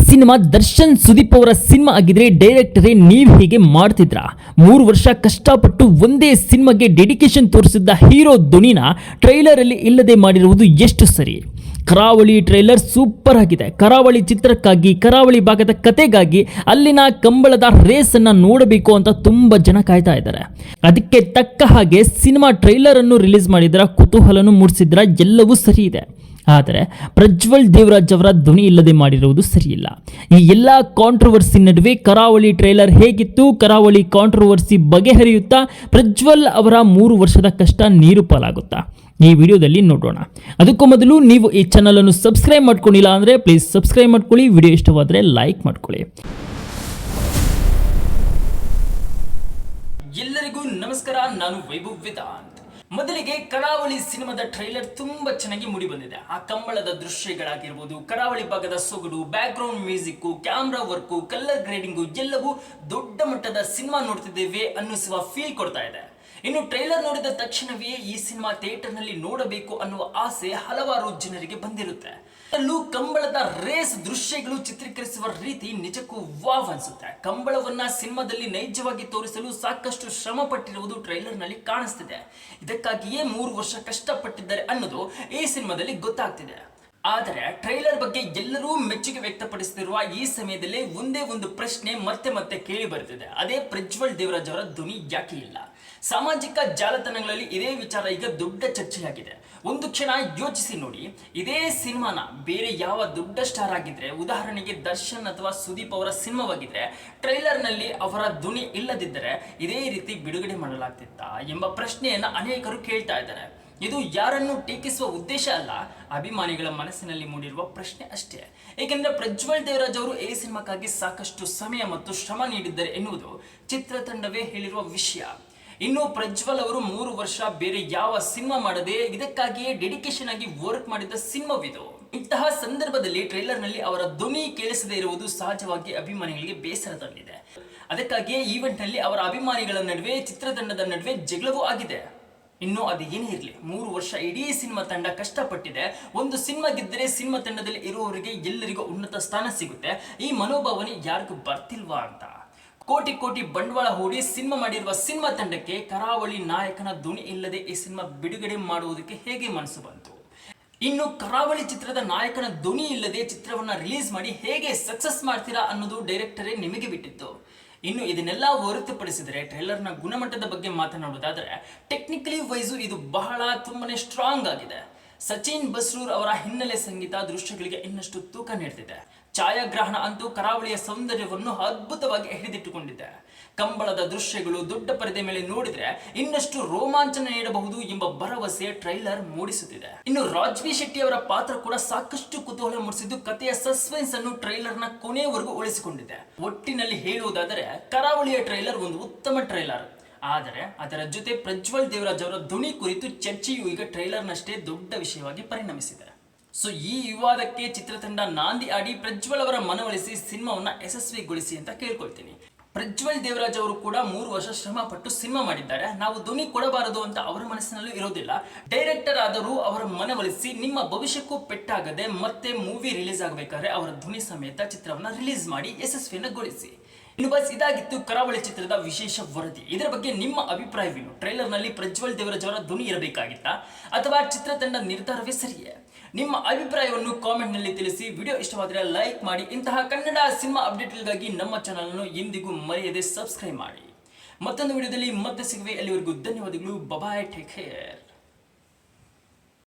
Cinema Darshan Sudeep ಅವರ cinema ಆಗಿದ್ರೆ ಡೈರೆಕ್ಟರೇ ನೀವು ಹೀಗೆ ಮಾಡ್ತಿದ್ರಾ? 3 ವರ್ಷ ಕಷ್ಟಪಟ್ಟು ಒಂದೇ ಸಿನಿಮಾಗೆ ಡೆಡಿಕೇಶನ್ ತೋರಿಸಿದ್ದ ಹೀರೋ ಧ್ವನಿನ ಟ್ರೈಲರ್ ಅಲ್ಲಿ ಇಲ್ಲದೆ ಮಾಡಿರುವುದು ಎಷ್ಟು ಸರಿ? ಕರಾವಳಿ ಟ್ರೈಲರ್ ಸೂಪರ್ ಆಗಿದೆ. ಕರಾವಳಿ ಚಿತ್ರಕ್ಕಾಗಿ, ಕರಾವಳಿ ಭಾಗದ ಕತೆಗಾಗಿ ಅಲ್ಲಿನ ಕಂಬಳದ ರೇಸ್ ಅನ್ನ ನೋಡಬೇಕು ಅಂತ ತುಂಬಾ ಜನ ಕಾಯ್ತಾ ಇದ್ದಾರೆ. ಅದಕ್ಕೆ ತಕ್ಕ ಹಾಗೆ ಸಿನಿಮಾ ಟ್ರೈಲರ್ ಅನ್ನು ರಿಲೀಸ್ ಮಾಡಿದ್ರ, ಕುತೂಹಲನು ಮೂಡಿಸಿದ್ರ, ಎಲ್ಲವೂ ಸರಿ ಇದೆ. ಆದರೆ ಪ್ರಜ್ವಲ್ ದೇವರಾಜ್ ಅವರ ಧ್ವನಿ ಇಲ್ಲದೆ ಮಾಡಿರುವುದು ಸರಿಯಿಲ್ಲ. ಈ ಎಲ್ಲ ಕಾಂಟ್ರವರ್ಸಿ ನಡುವೆ ಕರಾವಳಿ ಟ್ರೈಲರ್ ಹೇಗಿತ್ತು, ಕರಾವಳಿ ಕಾಂಟ್ರವರ್ಸಿ ಬಗೆಹರಿಯುತ್ತಾ, ಪ್ರಜ್ವಲ್ ಅವರ 3 ವರ್ಷದ ಕಷ್ಟ ನೀರು ಪಾಲಾಗುತ್ತಾ? ಈ ವಿಡಿಯೋದಲ್ಲಿ ನೋಡೋಣ. ಅದಕ್ಕೂ ಮೊದಲು ನೀವು ಈ ಚಾನಲ್ ಅನ್ನು ಸಬ್ಸ್ಕ್ರೈಬ್ ಮಾಡ್ಕೊಂಡಿಲ್ಲ ಅಂದರೆ ಪ್ಲೀಸ್ ಸಬ್ಸ್ಕ್ರೈಬ್ ಮಾಡ್ಕೊಳ್ಳಿ. ವಿಡಿಯೋ ಇಷ್ಟವಾದರೆ ಲೈಕ್ ಮಾಡ್ಕೊಳ್ಳಿ. ಎಲ್ಲರಿಗೂ ನಮಸ್ಕಾರ, ನಾನು ವೈಭವ್ ವೇದಾಂತ್. ಮೊದಲಿಗೆ ಕರಾವಳಿ ಸಿನಿಮಾದ ಟ್ರೈಲರ್ ತುಂಬಾ ಚೆನ್ನಾಗಿ ಮೂಡಿ ಬಂದಿದೆ. ಆ ಕಂಬಳದ ದೃಶ್ಯಗಳಾಗಿರ್ಬೋದು, ಕರಾವಳಿ ಭಾಗದ ಸೊಗಡು, back ground music, camera work, colour grading ಎಲ್ಲವೂ ದೊಡ್ಡ ಮಟ್ಟದ ಸಿನಿಮಾ ನೋಡ್ತಿದ್ದೇವೆ ಅನ್ನಿಸುವ ಫೀಲ್ ಕೊಡ್ತಾ ಇದೆ. ಇನ್ನು ಟ್ರೈಲರ್ ನೋಡಿದ ತಕ್ಷಣವೇ ಈ ಸಿನಿಮಾ ಥಿಯೇಟರ್ ನಲ್ಲಿ ನೋಡಬೇಕು ಅನ್ನುವ ಆಸೆ ಹಲವಾರು ಜನರಿಗೆ ಬಂದಿರುತ್ತೆ. ಅಲ್ಲೂ ಕಂಬಳದ ರೇಸ್ ದೃಶ್ಯಗಳು ಚಿತ್ರೀಕರಿಸುವ ರೀತಿ ನಿಜಕ್ಕೂ ವಾವ್ ಅನ್ಸುತ್ತೆ. ಕಂಬಳವನ್ನ ಸಿನಿಮಾದಲ್ಲಿ ನೈಜವಾಗಿ ತೋರಿಸಲು ಸಾಕಷ್ಟು ಶ್ರಮ ಪಟ್ಟಿರುವುದು ಟ್ರೈಲರ್ ನಲ್ಲಿ ಕಾಣಿಸ್ತಿದೆ. ಇದಕ್ಕಾಗಿಯೇ 3 ವರ್ಷ ಕಷ್ಟಪಟ್ಟಿದ್ದಾರೆ ಅನ್ನೋದು ಈ ಸಿನಿಮಾದಲ್ಲಿ ಗೊತ್ತಾಗ್ತಿದೆ. ಆದರೆ ಟ್ರೈಲರ್ ಬಗ್ಗೆ ಎಲ್ಲರೂ ಮೆಚ್ಚುಗೆ ವ್ಯಕ್ತಪಡಿಸುತ್ತಿರುವ ಈ ಸಮಯದಲ್ಲಿ ಒಂದೇ ಒಂದು ಪ್ರಶ್ನೆ ಮತ್ತೆ ಮತ್ತೆ ಕೇಳಿ ಬರುತ್ತಿದೆ. ಅದೇ ಪ್ರಜ್ವಲ್ ದೇವರಾಜ್ ಅವರ ಧ್ವನಿ ಯಾಕೆ ಇಲ್ಲ? ಸಾಮಾಜಿಕ ಜಾಲತಾಣಗಳಲ್ಲಿ ಇದೇ ವಿಚಾರ ಈಗ ದೊಡ್ಡ ಚರ್ಚೆಯಾಗಿದೆ. ಒಂದು ಕ್ಷಣ ಯೋಚಿಸಿ ನೋಡಿ, ಇದೇ ಸಿನಿಮಾನ ಬೇರೆ ಯಾವ ದೊಡ್ಡ ಸ್ಟಾರ್ ಆಗಿದ್ರೆ, ಉದಾಹರಣೆಗೆ ದರ್ಶನ್ ಅಥವಾ ಸುದೀಪ್ ಅವರ ಸಿನಿಮಾವಾಗಿದ್ರೆ, ಟ್ರೈಲರ್ ನಲ್ಲಿ ಅವರ ಧ್ವನಿ ಇಲ್ಲದಿದ್ದರೆ ಇದೇ ರೀತಿ ಬಿಡುಗಡೆ ಮಾಡಲಾಗ್ತಿತ್ತಾ ಎಂಬ ಪ್ರಶ್ನೆಯನ್ನ ಅನೇಕರು ಕೇಳ್ತಾ ಇದ್ದಾರೆ. ಇದು ಯಾರನ್ನು ಟೀಕಿಸುವ ಉದ್ದೇಶ ಅಲ್ಲ, ಅಭಿಮಾನಿಗಳ ಮನಸ್ಸಿನಲ್ಲಿ ಮೂಡಿರುವ ಪ್ರಶ್ನೆ ಅಷ್ಟೇ. ಏಕೆಂದರೆ ಪ್ರಜ್ವಲ್ ದೇವರಾಜ್ ಅವರು ಈ ಸಿನಿಮಾಕ್ಕಾಗಿ ಸಾಕಷ್ಟು ಸಮಯ ಮತ್ತು ಶ್ರಮ ನೀಡಿದ್ದಾರೆ ಎನ್ನುವುದು ಚಿತ್ರತಂಡವೇ ಹೇಳಿರುವ ವಿಷಯ. ಇನ್ನು ಪ್ರಜ್ವಲ್ ಅವರು 3 ವರ್ಷ ಬೇರೆ ಯಾವ ಸಿನಿಮಾ ಮಾಡದೆ ಇದಕ್ಕಾಗಿಯೇ ಡೆಡಿಕೇಶನ್ ಆಗಿ ವರ್ಕ್ ಮಾಡಿದ ಸಿನಿಮಾವಿದು. ಇಂತಹ ಸಂದರ್ಭದಲ್ಲಿ ಟ್ರೈಲರ್ ನಲ್ಲಿ ಅವರ ಧ್ವನಿ ಕೇಳಿಸದೇ ಇರುವುದು ಸಹಜವಾಗಿ ಅಭಿಮಾನಿಗಳಿಗೆ ಬೇಸರ ತಂದಿದೆ. ಅದಕ್ಕಾಗಿಯೇ ಈವೆಂಟ್ ನಲ್ಲಿ ಅವರ ಅಭಿಮಾನಿಗಳ ನಡುವೆ, ಚಿತ್ರತಂಡದ ನಡುವೆ ಜಗಳವೂ ಆಗಿದೆ. ಇನ್ನು ಅದು ಏನೇ ಇರಲಿ, 3 ವರ್ಷ ಇಡೀ ಸಿನಿಮಾ ತಂಡ ಕಷ್ಟಪಟ್ಟಿದೆ. ಒಂದು ಸಿನಿಮಾ ಗೆದ್ದರೆ ಸಿನಿಮಾ ತಂಡದಲ್ಲಿ ಇರುವವರಿಗೆ ಎಲ್ಲರಿಗೂ ಉನ್ನತ ಸ್ಥಾನ ಸಿಗುತ್ತೆ. ಈ ಮನೋಭಾವನೆ ಯಾರಿಗೂ ಬರ್ತಿಲ್ವಾ ಅಂತ ಕೋಟಿ ಕೋಟಿ ಬಂಡವಾಳ ಹೂಡಿ ಸಿನಿಮಾ ಮಾಡಿರುವ ಸಿನಿಮಾ ತಂಡಕ್ಕೆ ಕರಾವಳಿ ನಾಯಕನ ಧ್ವನಿ ಇಲ್ಲದೆ ಈ ಸಿನಿಮಾ ಬಿಡುಗಡೆ ಮಾಡುವುದಕ್ಕೆ ಹೇಗೆ ಮನಸ್ಸು ಬಂತು? ಇನ್ನು ಕರಾವಳಿ ಚಿತ್ರದ ನಾಯಕನ ಧ್ವನಿ ಇಲ್ಲದೆ ಚಿತ್ರವನ್ನ ರಿಲೀಸ್ ಮಾಡಿ ಹೇಗೆ ಸಕ್ಸಸ್ ಮಾಡ್ತೀರಾ ಅನ್ನೋದು ಡೈರೆಕ್ಟರೇ ನಿಮಗೆ ಬಿಟ್ಟಿತ್ತು. ಇನ್ನು ಇದನ್ನೆಲ್ಲ ಹೊರತುಪಡಿಸಿದರೆ ಟ್ರೈಲರ್ನ ಗುಣಮಟ್ಟದ ಬಗ್ಗೆ ಮಾತನಾಡುವುದಾದರೆ, ಟೆಕ್ನಿಕಲಿ ವೈಸು ಇದು ತುಂಬಾನೇ ಸ್ಟ್ರಾಂಗ್ ಆಗಿದೆ. ಸಚಿನ್ ಬಸ್ರೂರ್ ಅವರ ಹಿನ್ನೆಲೆ ಸಂಗೀತ ದೃಶ್ಯಗಳಿಗೆ ಇನ್ನಷ್ಟು ತೂಕ ನೀಡುತ್ತಿದೆ. ಛಾಯಾಗ್ರಹಣ ಅಂತೂ ಕರಾವಳಿಯ ಸೌಂದರ್ಯವನ್ನು ಅದ್ಭುತವಾಗಿ ಹಿಡಿದಿಟ್ಟುಕೊಂಡಿದೆ. ಕಂಬಳದ ದೃಶ್ಯಗಳು ದೊಡ್ಡ ಪರದೆ ಮೇಲೆ ನೋಡಿದ್ರೆ ಇನ್ನಷ್ಟು ರೋಮಾಂಚನ ನೀಡಬಹುದು ಎಂಬ ಭರವಸೆ ಟ್ರೈಲರ್ ಮೂಡಿಸುತ್ತಿದೆ. ಇನ್ನು ರಾಜ್ವಿ ಶೆಟ್ಟಿ ಅವರ ಪಾತ್ರ ಕೂಡ ಸಾಕಷ್ಟು ಕುತೂಹಲ ಮೂಡಿಸಿದ್ದು, ಕಥೆಯ ಸಸ್ಪೆನ್ಸ್ ಅನ್ನು ಟ್ರೈಲರ್ನ ಕೊನೆಯವರೆಗೂ ಉಳಿಸಿಕೊಂಡಿದೆ. ಒಟ್ಟಿನಲ್ಲಿ ಹೇಳುವುದಾದರೆ ಕರಾವಳಿಯ ಟ್ರೈಲರ್ ಒಂದು ಉತ್ತಮ ಟ್ರೈಲರ್. ಆದರೆ ಅದರ ಜೊತೆ ಪ್ರಜ್ವಲ್ ದೇವರಾಜ್ ಅವರ ಧ್ವನಿ ಕುರಿತು ಚರ್ಚೆಯು ಈಗ ಟ್ರೈಲರ್ನಷ್ಟೇ ದೊಡ್ಡ ವಿಷಯವಾಗಿ ಪರಿಣಮಿಸಿದೆ. ಸೊ ಈ ವಿವಾದಕ್ಕೆ ಚಿತ್ರತಂಡ ನಾಂದಿ ಆಡಿ ಪ್ರಜ್ವಲ್ ಅವರ ಮನವೊಲಿಸಿ ಸಿನಿಮಾವನ್ನ ಯಶಸ್ವಿಗೊಳಿಸಿ ಅಂತ ಕೇಳ್ಕೊಳ್ತೀನಿ. ಪ್ರಜ್ವಲ್ ದೇವರಾಜ್ ಅವರು ಕೂಡ 3 ವರ್ಷ ಶ್ರಮ ಪಟ್ಟು ಸಿನಿಮಾ ಮಾಡಿದ್ದಾರೆ. ನಾವು ಧ್ವನಿ ಕೊಡಬಾರದು ಅಂತ ಅವರ ಮನಸ್ಸಿನಲ್ಲೂ ಇರೋದಿಲ್ಲ. ಡೈರೆಕ್ಟರ್ ಆದರೂ ಅವರ ಮನವೊಲಿಸಿ ನಿಮ್ಮ ಭವಿಷ್ಯಕ್ಕೂ ಪೆಟ್ಟಾಗದೆ ಮತ್ತೆ ಮೂವಿ ರಿಲೀಸ್ ಆಗಬೇಕಾದ್ರೆ ಅವರ ಧ್ವನಿ ಸಮೇತ ಚಿತ್ರವನ್ನ ರಿಲೀಸ್ ಮಾಡಿ ಯಶಸ್ವಿಯನ್ನಗೊಳಿಸಿ. ಇನ್ನು ಬಸ್ ಇದಾಗಿತ್ತು ಕರಾವಳಿ ಚಿತ್ರದ ವಿಶೇಷ ವರದಿ. ಇದರ ಬಗ್ಗೆ ನಿಮ್ಮ ಅಭಿಪ್ರಾಯವೇನು? ಟ್ರೈಲರ್ ನಲ್ಲಿ ಪ್ರಜ್ವಲ್ ದೇವರಾಜ್ ಅವರ ಧ್ವನಿ ಇರಬೇಕಾಗಿತ್ತಾ ಅಥವಾ ಚಿತ್ರತಂಡ ನಿರ್ಧಾರವೇ ಸರಿಯೇ? ನಿಮ್ಮ ಅಭಿಪ್ರಾಯವನ್ನು ಕಾಮೆಂಟ್ ನಲ್ಲಿ ತಿಳಿಸಿ. ವಿಡಿಯೋ ಇಷ್ಟವಾದರೆ ಲೈಕ್ ಮಾಡಿ. ಇಂತಹ ಕನ್ನಡ ಸಿನಿಮಾ ಅಪ್ಡೇಟ್ಗಳಿಗಾಗಿ ನಮ್ಮ ಚಾನಲ್ ಅನ್ನು ಎಂದಿಗೂ ಮರೆಯದೆ ಸಬ್ಸ್ಕ್ರೈಬ್ ಮಾಡಿ. ಮತ್ತೊಂದು ವಿಡಿಯೋದಲ್ಲಿ ಮತ್ತೆ ಸಿಗುವೆ. ಅಲ್ಲಿವರೆಗೂ ಧನ್ಯವಾದಗಳು. ಬಾಯ್, ಟೇಕ್ ಕೇರ್.